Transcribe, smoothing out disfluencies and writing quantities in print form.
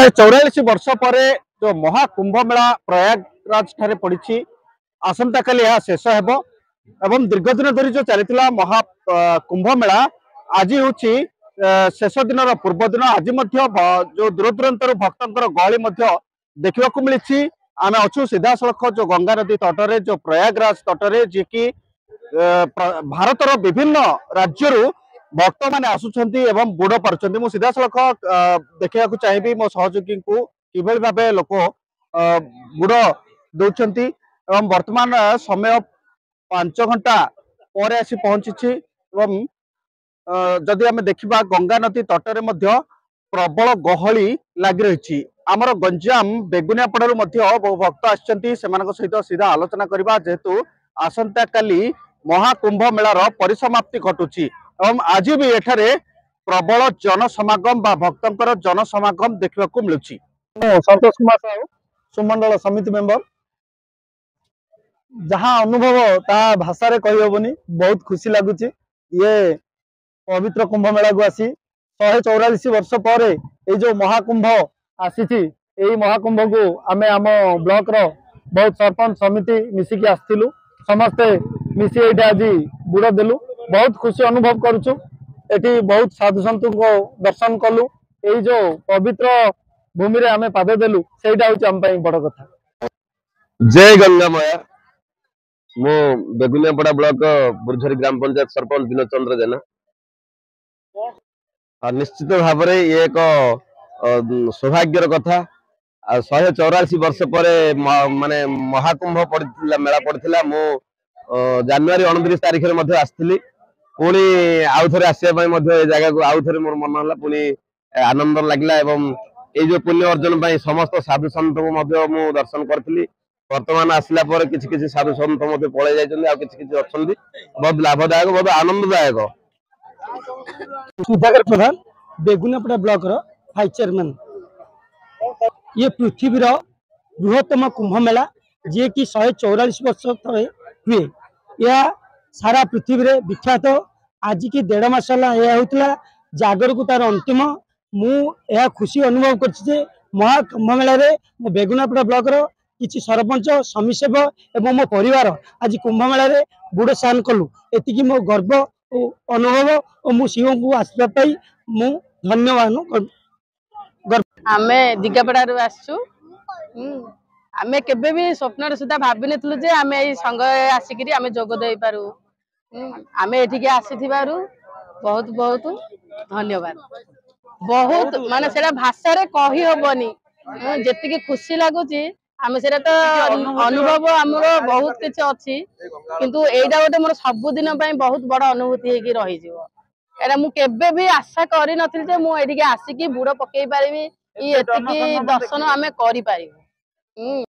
144 वर्ष पर जो महाकुंभ मेला प्रयागराज ठारे पड़ी आसंता काली यह शेष हेबो एवं दीर्घ दिन धरी जो चली महाकुंभ मेला आज हूँ शेष दिन पूर्व दिन आज जो दूर दूरांतर भक्तर गहली देखा मिली आम अच्छु सीधा सड़क जो गंगा नदी तटरे जो प्रयागराज तटरे जी कि भारतर विभिन्न राज्य भक्त मैंने आसुंच बुड़ पार्टी मुझे सीधा सड़क देखा चाहिए मो सहयोगी को कि भाव लोक बुड़ दौरान एवं वर्तमान समय 5 घंटा पर आसी पहुंची जदि आम देखा गंगा नदी तटरे प्रबल गहली लग रही आमर गंजाम बेगुनियापड़ू बहु भक्त आसछंती सहित सीधा आलोचना करबा जेहेतु आसंता काली महाकुंभ मेलार परिसमाप्ति घटुची एवं आज भी एठारे प्रबल जनसमागम बा भक्तंकर जनसमागम देखा मिलुची। संतोष कुमार साहू सुमंडल समिति मेंबर जहाँ अनुभव ता भाषा रे कहि होबनी बहुत खुशी लगुची ये पवित्र कुंभ मेला को आसी 144 वर्ष पर ये जो महाकुंभ आसी महाकुंभ को आमे आम ब्लॉक रो बहुत सरपंच समिति मिसिकी आसथिलु समस्ते मिसी एटा आज बुड़ देलु बहुत खुशी अनुभव करुचु एटी बहुत साधु सन्तु को दर्शन कलु ये जो पवित्र भूमि रे आमे पाद देलु सेटा होची हम पई बड़ कथा। जय गंगा माया मो बेगुनियापड़ा ब्लॉक बुरझरी ग्राम पंचायत सरपंच दिनचंद्र जेना निश्चित भाव में ये एक सौभाग्यर कथा 144 वर्ष पर माने महाकुंभ पड़ा मेला पड़ा मु जानुरी 29 तारिख में आसती पुणी आउ थे आसवाई जगह को आउ थे मोर मन है पुणी आनंद लगला एवं ये जो पुण्य अर्जन समस्त साधु सन्त को मु दर्शन करी वर्तमान आसला किसी साधु सन्त पलि जाती अच्छा बहुत लाभदायक बहुत आनंददायक। सुधाकर प्रधान बेगुनियापड़ा ब्लॉक रो वाइस चेयरमैन ये पृथ्वीर बृहत्तम कुंभ मेला जी कि 144 वर्ष तले हुए यह सारा पृथ्वी रे विख्यात आज की 1.5 मास यह होता जागर को तार अंतिम मुझे खुशी अनुभव कर महाकुंभ मेला मो बेगुनियापड़ा ब्लॉक रो किसी सरपंच समीसेवक एवं मो परिवार आज कुंभ मेला बुड़ स्नान कलु एति मो गर्व अनुभव और मु शिव को आसवाई मु धन्यवाद। आमे दिगापड़ा आसचु आमे केबे भी स्वप्न सुधा भाभी नथलु जे आमे ए संग आसिकरी आमे जोग देई पारू आमे एठिके आसीथिबारु बहुत बहुत धन्यवाद। बहुत माने सेरा भाषा रे कहि होबनी जेतिके खुशी लागुची आमे सेरा तो अनुभव हमरो बहुत किछ अछि किंतु एडा गोटे मोर सब दिन पई बहुत बड़ अनुभूति हेकी रही जिवो एरा मु केबे भी आशा करि नथिल जे मु एठिके आसिकी बुड़ पकेई पारिबी ई एतिकी दर्शन आमे करि पारिबो।